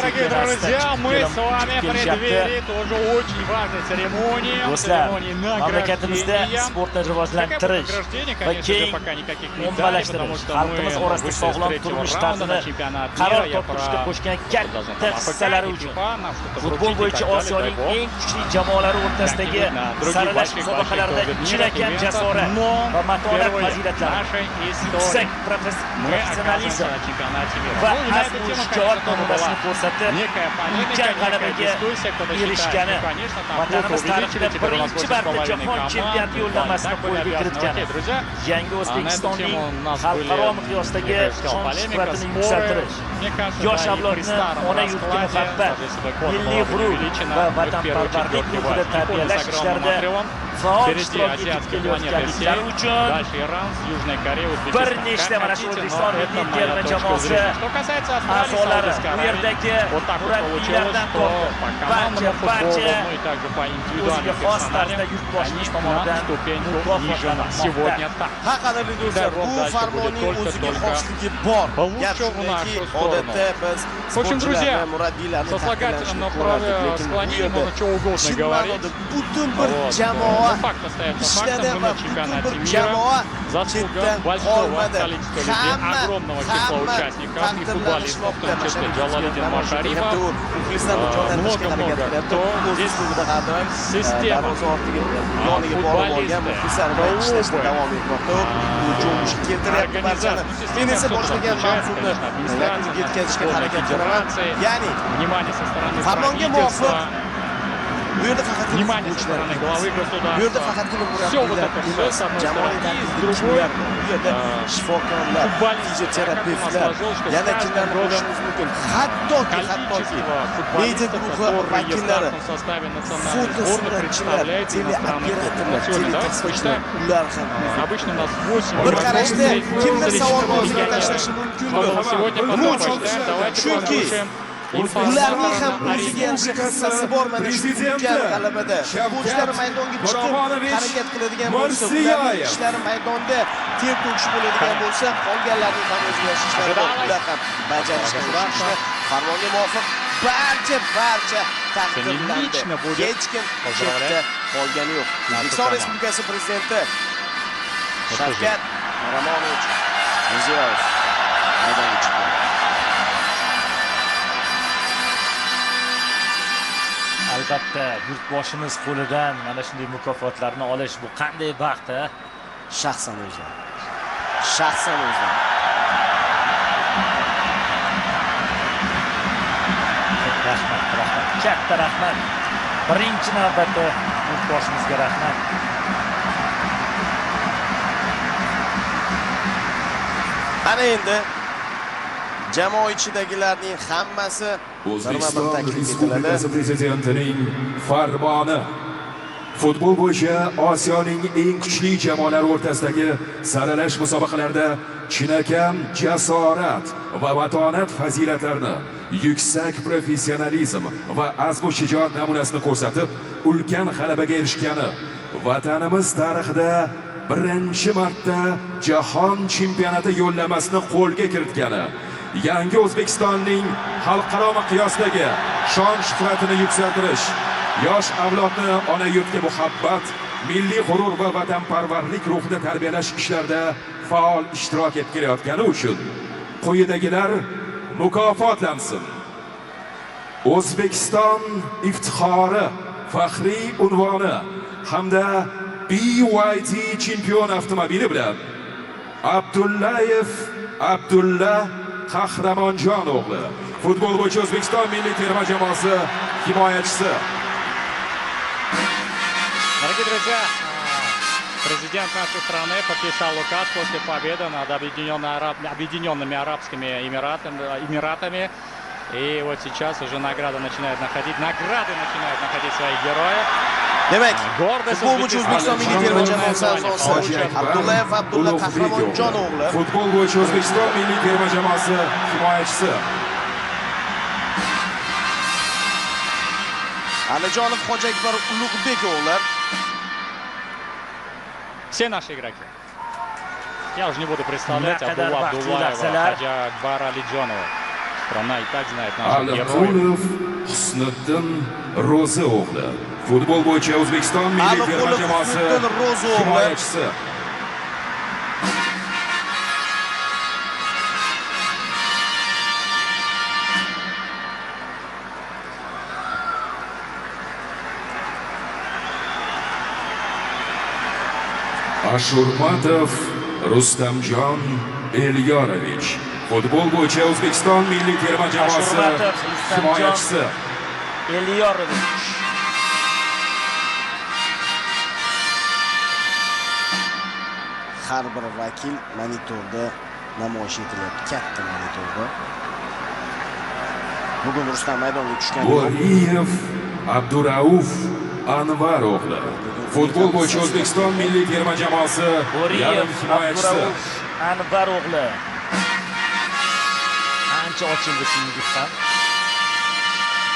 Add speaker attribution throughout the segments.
Speaker 1: дорогие друзья, мы с вами в преддверии тоже очень важной церемонии. Церемонии
Speaker 2: mamlakatimizda sportni rivojlantirish va keng ommalashtirish, xalqimiz orasida sog'lom turmush tarzini qaror topishga qo'shgan katta hissalari uchun futbol bo'yicha Osiyoning eng kuchli jamoalari o'rtasidagi saralash musobaqalarida chinakam jasorat va matonat fazilatlari, yuksak professionalizm va azmu shijoat namunasini ko'rsatib, ulkan g'alabaga erishgani, vatanimiz tarixida birinchi marta jahon chempionati yo'llanmasini qo'lga kiritgani, yangi O'zbekistonning xalqaro miqyosdagi shon-shuhratini yuksaltirish, yosh avlodni ona yurtga muhabbat, milliy g'urur va vatanparvarlik ruhida tarbiyalash ishlarida faol ishtirok etib kelayotganliklari uchun bir nechta mana shu O'zbekiston milliy terma jamoasi a'zolari, bu yerdagi murabbiylardan tortib barcha o'ziga xos tarzda yurtboshimiz tomonidan mukofotlanmoqda.
Speaker 3: Ha, qadrli do'stlar, bu farmonning o'ziga xosligi bor. Gapki, odatda biz sportchilarni, murabbiylarni
Speaker 1: сослагательным на праве склонения можно что угодно говорить.
Speaker 3: Butun bir jamoa ishladi va butun bir jamoa
Speaker 1: заслуга большого количества людей, огромного числа участников и футболистов, в том числе Джалалидин Машарипов, много-много кто здесь система футболисты,
Speaker 3: ya'ni
Speaker 1: внимание со стороны
Speaker 3: farmonga muvofiq bu yerda
Speaker 1: внимание со стороны главы
Speaker 3: bu yerda
Speaker 1: государства.
Speaker 3: faqatgina
Speaker 1: Все вот это все, с одной стороны, и с другой,
Speaker 3: shifokorlar, fizioterapevtlar, yana kimlarni qo'shishimiz mumkin. Hattoki media guruhi vakillari, fotosuratchilar, teleoperatorlar, teletasvirchilar, ular ham
Speaker 1: обычно у нас 8
Speaker 3: bir qarashda kimdir savol o'ziga tashlashi mumkindir.
Speaker 1: Сегодня посмотрим, давайте послушаем
Speaker 3: ularning ham o'ziga yarasha hissasi bor mana shu ulkan g'alabada. Futbolchilar maydonga chiqib harakat qiladigan bo'lsa, ularning ishlari maydonda ter to'kish bo'ladigan bo'lsa, qolganlarning ham o'ziga yarasha ishlari bor. Ular ham bajarishadi. Farmonga muvofiq barcha taqdirlandi. Hech kim chetda qolgani yo'q. O'zbekiston Respublikasi Prezidenti Shavkat Miromonovich Mirziyoyev maydonga chiqdi.
Speaker 2: Albatta, yurtboshimiz qo'lidan mana shunday mukofotlarni olish bu qanday baxt, a?
Speaker 3: Shaxsan o'zim.
Speaker 2: Rahmat. Katta rahmat. Birinchi navbatda yurtboshimizga rahmat.
Speaker 3: Ana endi jamoa ichidagilarning hammasi
Speaker 4: O'zbekiston Respublikasi Prezidentining farmoni. Futbol bo'yicha Osiyoning eng kuchli jamoalari o'rtasidagi saralash musobaqalarida chinakam jasorat va matonat fazilatlarini, yuksak professionalizm va azmu shijoat namunasini ko'rsatib, ulkan g'alabaga erishgani, vatanimiz tarixida birinchi marta jahon chempionati yo'llanmasini qo'lga kiritgani, yangi O'zbekistonning xalqaro miqyosdagi shon-shuhratini yuksaltirish, yosh avlodni ona yurtga muhabbat, milliy g'urur va vatanparvarlik ruhida tarbiyalash ishlarida faol ishtirok etib kelayotgani uchun quyidagilar mukofotlansin. O'zbekiston iftixori faxriy unvoni hamda BYD chempion avtomobili bilan Abdullayev Abdulla Qahramonjon o'g'li, futbol bo'yicha O'zbekiston milliy terma jamoasi himoyachisi.
Speaker 1: Дорогие друзья, президент нашей страны подписал указ после победы над Объединенными Арабскими Эмиратами. И вот сейчас уже награды начинают находить своих героев.
Speaker 3: Demak,
Speaker 1: Гордость
Speaker 3: futbol bo'yicha O'zbekiston milliy terma jamoasi a'zosi Abdullayev Abdulla Qahramonjon o'g'li,
Speaker 4: futbol bo'yicha O'zbekiston milliy terma jamoasi himoyachisi.
Speaker 3: Alijonov Xo'jaakbar Ulug'bek o'g'li.
Speaker 1: Все наши игроки. Я уже не буду представлять Абдулла Абдуллаева, Хаджа Акбара Алиджонова. Страна и так знает наших героев.
Speaker 4: Aliqulov Husniddin Ro'zi o'g'li. Futbol bo'yicha O'zbekiston milliy terma jamoasi himoyachisi. Ashurmatov Rustamjon Elyorovich. Futbol bo'yicha O'zbekiston milliy terma jamoasi himoyachisi.
Speaker 2: Elyorovich.
Speaker 3: Har bir vakil monitorda namoyish etilyapti, katta monitorda. Bugun Rustam maydonga tushgan.
Speaker 4: Bo'riyev Abdurauf Anvar o'g'li. Futbol bo'yicha O'zbekiston milliy terma jamoasi yarim himoyachisi.
Speaker 2: Anvar o'g'li. Ancha ochildi singiz ham.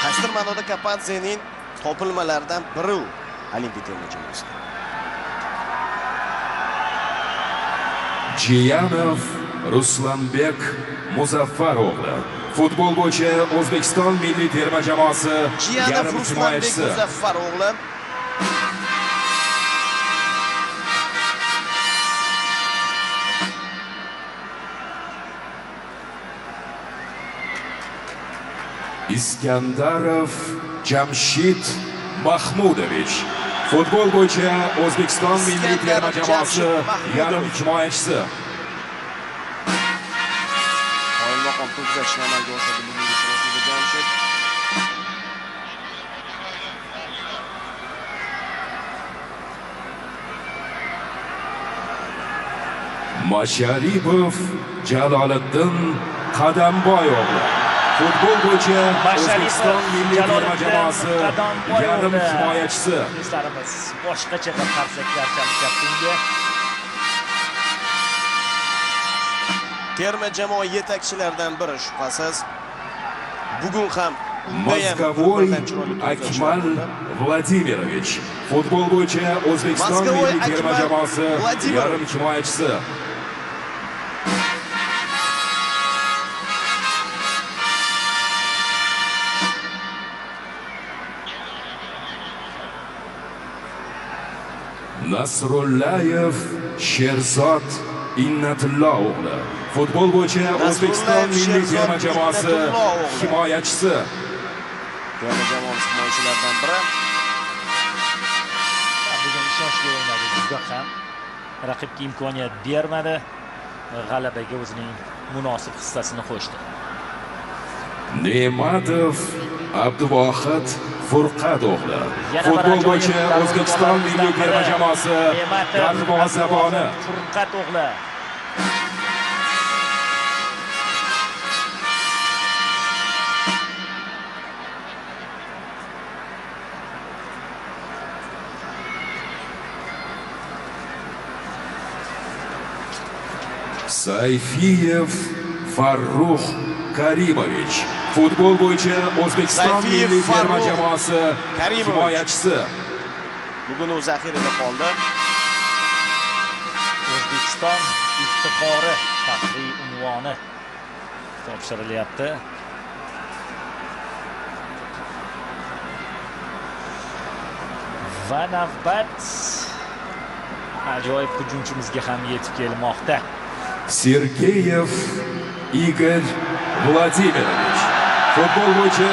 Speaker 3: Qaysidir ma'noda Kapadzening topilmalaridan biri u Olimpiya terma jamoasi.
Speaker 4: Jiyanov Ruslanbek Muzaffar o'g'li. Futbol bo'yicha O'zbekiston milliy terma jamoasi yarim himoyachisi.
Speaker 3: Muzaffar o'g'li.
Speaker 4: Iskandarov Jamshid Mahmudovich. Futbol bo'yicha O'zbekiston milliy terma jamoasi yarim himoyachisi.
Speaker 3: Oyinmaqom to'pzashni amalga oshirdi bugungi uchrashuvda Jamshid.
Speaker 4: Masharipov Jaloliddin Qadamboy o'g'li. Futbol bo'yicha O'zbekiston milliy terma jamoasi yarim himoyachisi.
Speaker 2: Bizlarimiz boshqacha bir qarsaklar chalishyapti unga.
Speaker 3: Terma jamoa yetakchilaridan biri shubhasiz. Bugun ham
Speaker 4: Moskavoy Akmal Vladimirovich. Futbol bo'yicha O'zbekiston milliy terma jamoasi yarim himoyachisi. Nasrullayev Sherzod Innatullo o'g'li. Futbol bo'yicha O'zbekiston milliy terma jamoasi himoyachisi.
Speaker 3: terma jamoamiz himoyachilaridan biri.
Speaker 2: Bugun ishonchli o'ynadi juda ham. Raqibga imkoniyat bermadi. G'alabaga o'zining munosib hissasini qo'shdi.
Speaker 4: Ne'matov Abduvohid Furqat o'g'li. Futbol bo'yicha O'zbekiston milliy terma jamoasi darvozaboni.
Speaker 2: Furqat o'g'li.
Speaker 4: Sayfiyev Farruh Karimovich. Futbol bo'yicha O'zbekiston milliy terma jamoasi himoyachisi.
Speaker 3: Bugun u zaxirada qoldi.
Speaker 2: O'zbekiston iftixori faxriy unvoni topshirilyapti. Va navbat ajoyib hujumchimizga ham yetib kelmoqda.
Speaker 4: Sergeyev Igor Vladimirovich. Futbol bo'yicha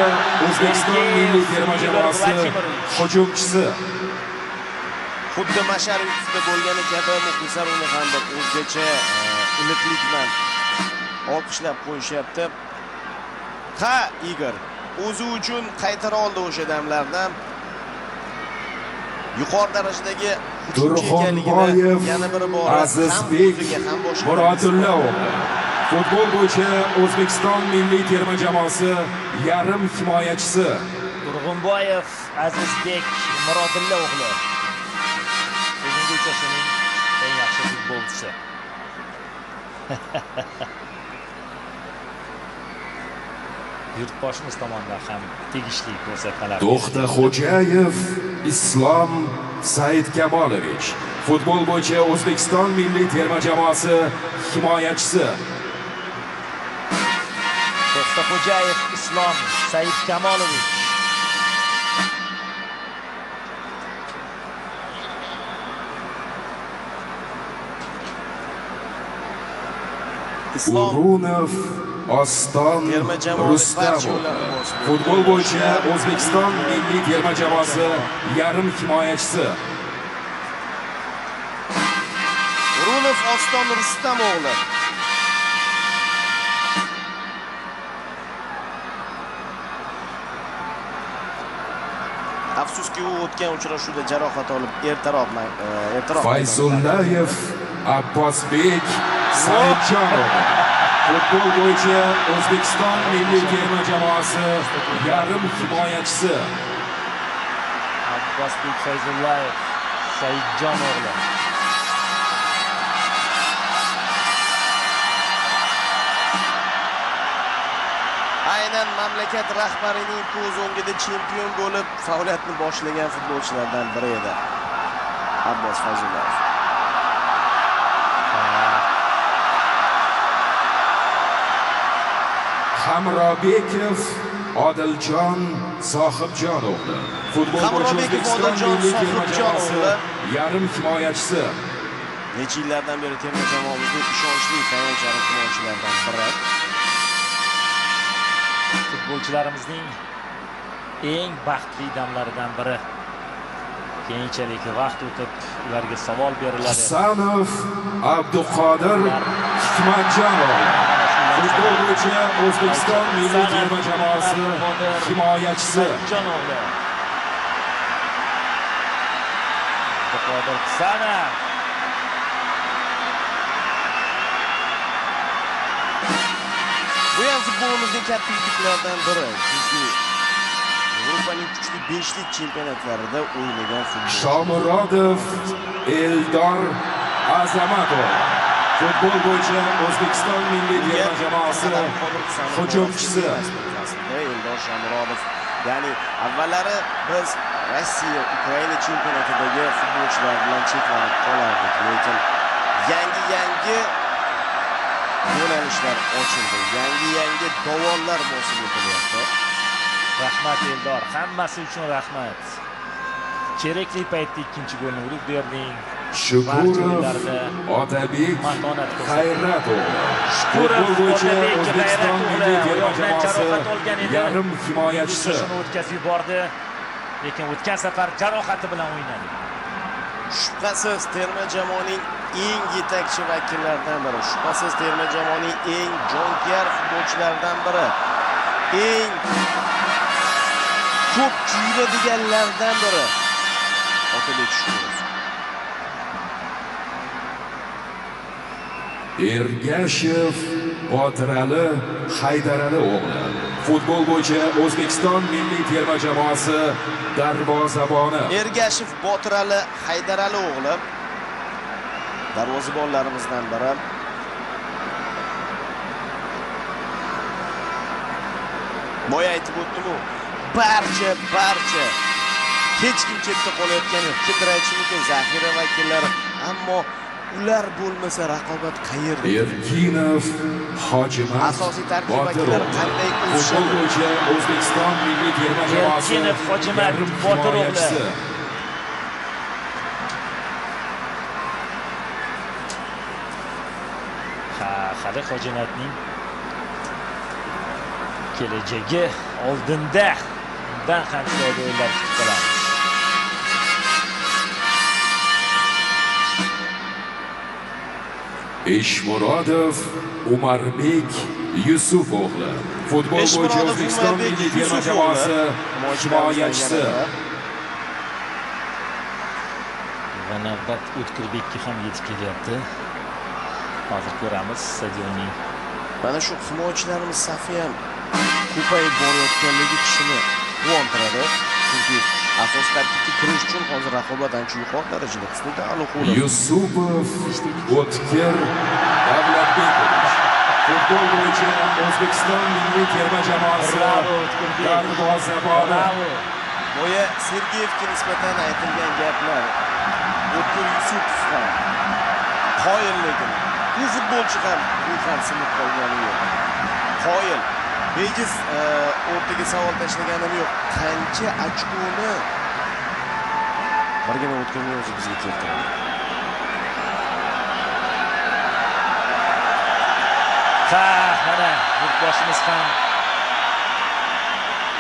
Speaker 4: O'zbekiston milliy terma jamoasi hujumchisi.
Speaker 3: Xuddi Masharipovda bo'lgani kabi muxlislar uni ham bir o'zgacha iliqlik bilan olqishlab qo'yishyapti. Ha, Igor o'zi uchun qaytara oldi o'sha damlardan. Yuqori darajadagi
Speaker 4: Turxonboyev Azizbek Murodulla o'g'li. Futbol bo'yicha O'zbekiston milliy terma jamoasi yarim himoyachisi.
Speaker 2: Turg'unboyev Azizbek Murodulla o'g'li. Bugungi uchrashuvning eng yaxshi futbolchisi. Yurtboshimiz tomonidan ham tegishli ko'rsatmalar.
Speaker 4: To'xtaxo'jayev Islom Saidkamolovich. Futbol bo'yicha O'zbekiston milliy terma jamoasi himoyachisi.
Speaker 2: Xo'jayev Islom Said Kamolovich.
Speaker 4: Urunov Oston Rustamov. Futbol bo'yicha O'zbekiston milliy terma jamoasi yarim himoyachisi.
Speaker 3: Urunov Oston Rustamovli. Afsuski u o'tgan uchrashuvda jarohat olib ertaroq
Speaker 4: Fayzullayev Abbosbek Saidjonov. Futbol bo'yicha O'zbekiston milliy terma jamoasi yarim himoyachisi.
Speaker 2: Abbosbek Fayzullayev Saidjonovlar.
Speaker 3: Aynan mamlakat rahbarining ko'z o'ngida chempion bo'lib faoliyatni boshlagan futbolchilardan biri edi. Abbos Fayzullayev.
Speaker 4: Hamrobekov Odiljon Sohibjonovlar. Futbol bo'yicha O'zbekiston milliy terma jamoasi yarim himoyachisi.
Speaker 3: Necha yillardan beri terma jamoamizning ishonchli tayanchli himoyachilaridan biri.
Speaker 2: Futbolchilarimizning eng baxtli damlaridan biri. Keyinchalik vaqt o'tib ularga savol beriladi.
Speaker 4: Hasanov Abduqodir Hikmatjonov. Futbol bo'yicha O'zbekiston milliy terma jamoasi himoyachisi.
Speaker 2: Abduqodir Hasanov.
Speaker 3: Bu ham futbolimizning katta yutuqlaridan biri. Chunki Yevropaning kuchli 5lik chempionatlarida o'ynagan futbolchi.
Speaker 4: Shomurodov Eldor Azamatov. Futbol bo'yicha O'zbekiston milliy terma jamoasi hujumchisi.
Speaker 3: Eldor Shomurodov. Ya'ni avvallari biz Rossiya, Ukraina chempionatidagi futbolchilar bilan cheklanib qolardik, lekin yangi yo'nalishlar ochildi. Yangi dovonlar bosib o'tilyapti.
Speaker 2: Rahmat Eldor, hammasi uchun rahmat. Kerakli paytda ikkinchi golni urib berding.
Speaker 4: Shukurov Otabek Xayratov. Futbol bo'yicha O'zbekiston milliy terma jamoasi yarim himoyachisi.
Speaker 2: Shuni o'tkazib yubordi, lekin o'tgan safar jarohati bilan o'ynadi.
Speaker 3: Shubhasiz terma jamoaning eng yetakchi vakillaridan biri. Shubhasiz terma jamoaning eng jonkuyar futbolchilaridan biri. Eng ko'p kuyuladiganlardan biri. Otabek Shukurov.
Speaker 4: Ergashev Botirali Haydarali o'g'li. Futbol bo'yicha O'zbekiston milliy terma jamoasi darvozaboni.
Speaker 3: Ergashev Botirali Haydarali o'g'li darvozabonlarimizdan biri. Boya aytib o'tdim-ku, barcha hech kim chetda qolayotgani yo'q. Kimdir aytishi mumkin zaxira vakillari, ammo ular bo'lmasa raqobat qayerda?
Speaker 4: Erkinov Hojimat
Speaker 3: asosiy tarkib vakillari qanday
Speaker 4: futbol bo'yicha O'zbekiston milliy terma jamoasi
Speaker 2: Erkinov Hojimat Botirovlar. Hali Hojimatning kelajagi oldinda. Undan ham chiroyli o'yinlar kutib qolamiz.
Speaker 4: Eshmurodov Umarbek Yusufovlar. Futbol bo'yicha O'zbekiston milliy terma jamoasi himoyachisi.
Speaker 2: Va navbat O'tkirbekka ham yetib kelyapti. Hozir ko'ramiz stadionning.
Speaker 3: Mana shu himoyachilarimiz safi ham ko'payib borayotganligi kishini quvontiradi. Chunki asos tarkibga kirish uchun hozir raqobat ancha yuqori darajada. Husnida Aloqulov,
Speaker 4: Yusupov O'tkir Davlatbekov. Futbol bo'yicha O'zbekiston milliy terma jamoasi darvozaboni.
Speaker 3: Boya Sergeyevga nisbatan aytilgan gaplar O'tkir Yusupov ham qoyilligini, bu futbolchi ham bu ham sinib qolgani yo'q. Qoyil. bejiz o'rtaga savol tashlaganim yo'q. Qancha ochkoni birgina o'tganning o'zi bizga keltiradi.
Speaker 2: Mana yurtboshimiz ham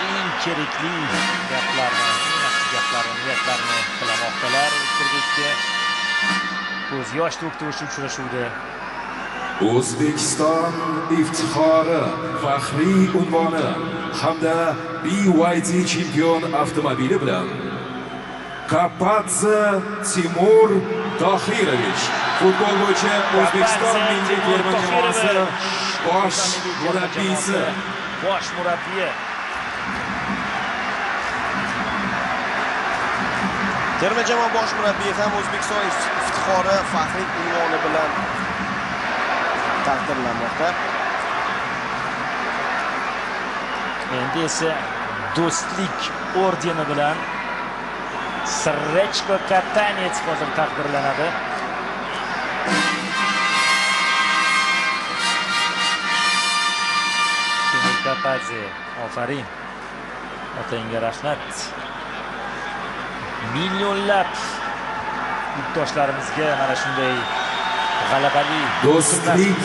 Speaker 2: eng kerakli gaplarni, niyatlarni qilamoqdalar. O'zbekka ko'z yosh to'kdi o'sha uchrashuvda.
Speaker 4: O'zbekiston iftixori, faxriy unvoni hamda BYD chempion avtomobili bilan Kapadze Timur Tohirovich futbol bo'yicha O'zbekiston milliy terma jamoasi bosh murabbiyi.
Speaker 3: Terma jamoa bosh murabbiyi ham O'zbekiston iftixori, faxriy unvoni bilan taqdirlanmoqda.
Speaker 2: Endi esa do'stlik ordeni bilan Srechko Katanets hozir taqdirlanadi. Timur Kapadze, ofarin. Otangga rahmat. Millionlab yurtdoshlarimizga mana shunday g'alabali
Speaker 4: do'stlik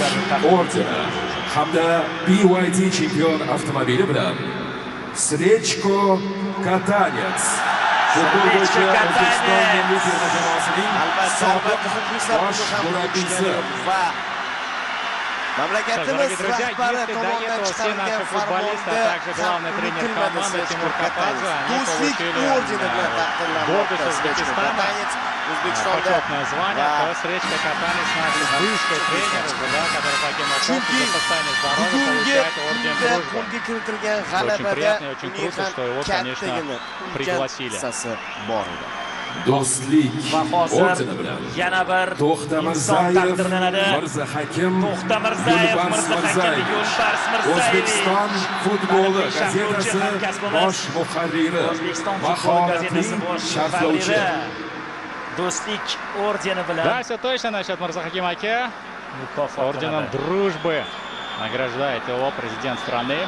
Speaker 4: ordeni hamda BYD chempion avtomobili bilan Srechko Katanets futbol bo'yicha O'zbekiston milliy terma jamoasining sobiq bosh murabbiysi
Speaker 3: va mamlakatimiz rahbari tomonidan chiqarilgan farmonda
Speaker 1: главный тренер команды Тимур Кападзе.
Speaker 3: do'stlik ordeni bilan taqdirlanmoqda.
Speaker 1: Почетное звание, то Сречка Катанец, наш бывший тренер, который покинул корпус за состояние здоровья, получает орден дружбы. Очень приятно и очень круто, что его, конечно, пригласили.
Speaker 4: do'stlik ordeni bilan
Speaker 2: yana bir
Speaker 4: To'xtamirzayev Mirzahakim Yo'lbars Mirzayev O'zbekiston futboli gazetasi bosh muharriri mahoratli sharhlovchi
Speaker 2: do'stlik ordeni bilan
Speaker 1: Да, все точно насчет Мирзахаким aka. Орденом дружбы награждает его президент страны.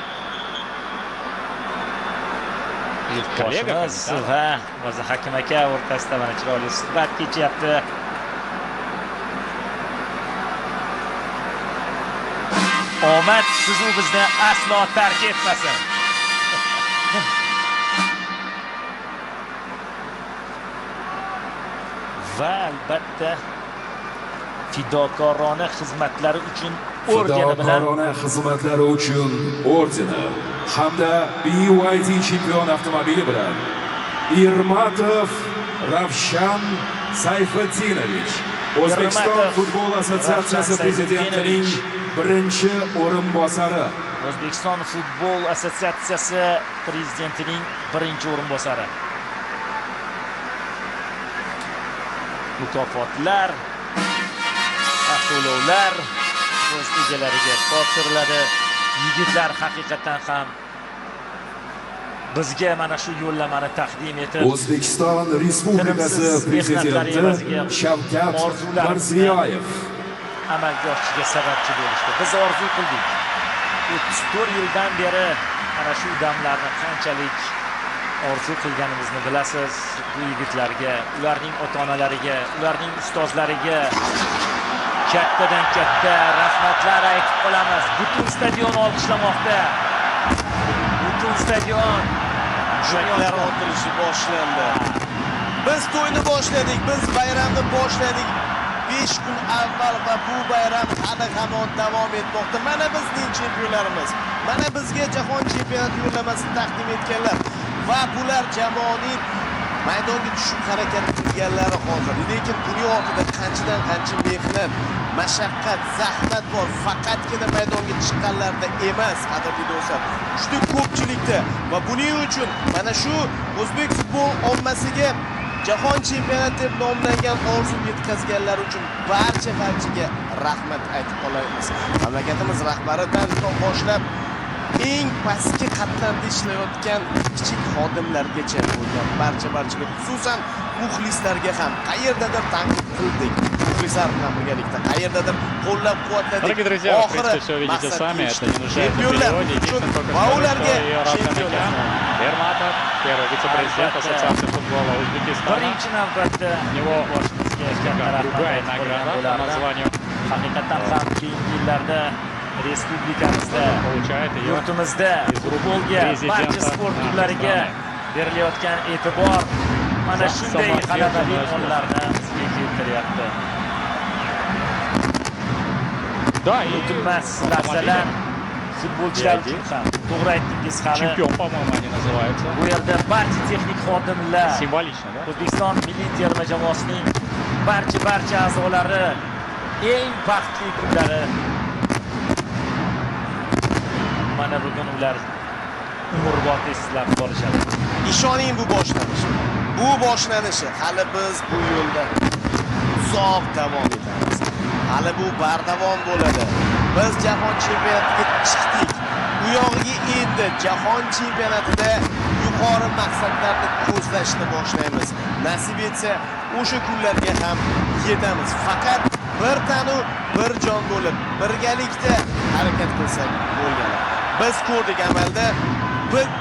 Speaker 2: Boshimiz va Mirzahakim aka o'rtasida mana chiroyli suhbat kechyapti. Omad sizu bizni aslo tark etmasin. Va albatta fidokorona xizmatlari uchun
Speaker 4: ordeni hamda BYD chempion avtomobili bilan Irmatov Ravshan Sayfetdinovich O'zbekiston futbol assotsiatsiyasi prezidentining birinchi o'rinbosari.
Speaker 2: O'zbekiston futbol assotsiatsiyasi prezidentining birinchi o'rinbosari. Mukofotlar, avtolovlar o'z egalariga topshiriladi. Yigitlar haqiqatan ham bizga mana shu yo'llamani taqdim etib,
Speaker 4: O'zbekiston Respublikasi prezidenti Shavkat Mirziyoyev
Speaker 2: amalga oshishiga sababchi bo'lishdi. Biz orzu qildik. 34 yildan beri mana shu damlarni qanchalik orzu qilganimizni bilasiz. Bu yigitlarga, ularning ota-onalariga, ularning ustozlariga kattadan katta rahmatlar aytib qolamiz. Butun stadion olqishlamoqda. Butun stadion
Speaker 3: Mushaklar otilishi boshlandi. Biz to'yni boshladik, biz bayramni boshladik. 5 kun avval va bu bayram hali hamon davom etmoqda. Mana bizning chempionlarimiz, mana bizga jahon chempionati yo'llamasini taqdim etganlar va bular jamoaning maydonga tushib harakat qilganlari hozir. Lekin buning ortida qanchadan qancha mehnat, mashaqqat, zahmat bor. Faqatgina maydonga chiqqanlarda emas, qadrli do'stlar. Juda ko'pchilikda va buning uchun mana shu o'zbek futbol ommasiga jahon chempionati deb nomlangan orzu yetkazganlar uchun barchaga rahmat aytib qolaymiz. Mamlakatimiz rahbaridan boshlab eng pastki qatlamda ishlayotgan kichik xodimlargacha bo'lgan barchaga, xususan muxlislarga ham qayerdadir tanqid qildik. muxlislar bilan birgalikda qayerdadir qo'llab-quvvatladik.
Speaker 1: Дорогие друзья, в принципе, все видите сами, это не нуждается в переводе. Единственное, только
Speaker 3: va
Speaker 1: скажу,
Speaker 3: ularga
Speaker 1: что ее Равкамикян Эрматов, первый вице-президент Ассоциации футбола Узбекистана.
Speaker 2: Birinchi navbatda
Speaker 1: У него
Speaker 2: boshimizga
Speaker 1: другая награда по названию.
Speaker 2: haqiqatan ham keyingi yillarda respublikamizda,
Speaker 1: Получает ее
Speaker 2: yurtimizda futbolga,
Speaker 1: prezidenti
Speaker 2: barcha sport turlariga
Speaker 1: O'zbekiston.
Speaker 2: berilayotgan e'tibor mana shunday
Speaker 1: Samolyot
Speaker 2: g'alabali
Speaker 1: yo'llanmasi.
Speaker 2: gollarni bizga keltiryapti.
Speaker 1: Да, и
Speaker 2: Unutilmas lahzalar futbolchilar uchun ham. To'g'ri aytdingiz, hali
Speaker 1: чемпион, по-моему, они называются.
Speaker 2: bu yerda barcha texnik xodimlar,
Speaker 1: Символично, да?
Speaker 2: O'zbekiston milliy terma jamoasining barcha a'zolari eng baxtli kunlari. Mana bugun ular umrbod eslab qolishadi.
Speaker 3: Ishoning bu boshlanish. Bu boshlanishi. Hali biz bu yo'lda uzoq davom etamiz. Hali bu bardavom bo'ladi. Biz jahon chempionatiga chiqdik. Bu yog'iga endi jahon chempionatida yuqori maqsadlarni ko'zlashni boshlaymiz. Nasib etsa, o'sha kunlarga ham yetamiz. Faqat bir tanu, bir jon bo'lib, birgalikda harakat qilsak bo'lgani. Biz ko'rdik amalda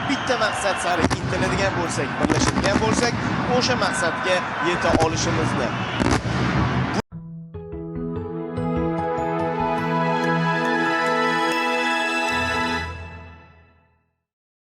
Speaker 3: bitta maqsad sari intiladigan bo'lsak, birlashadigan bo'lsak, o'sha maqsadga yeta olishimizni.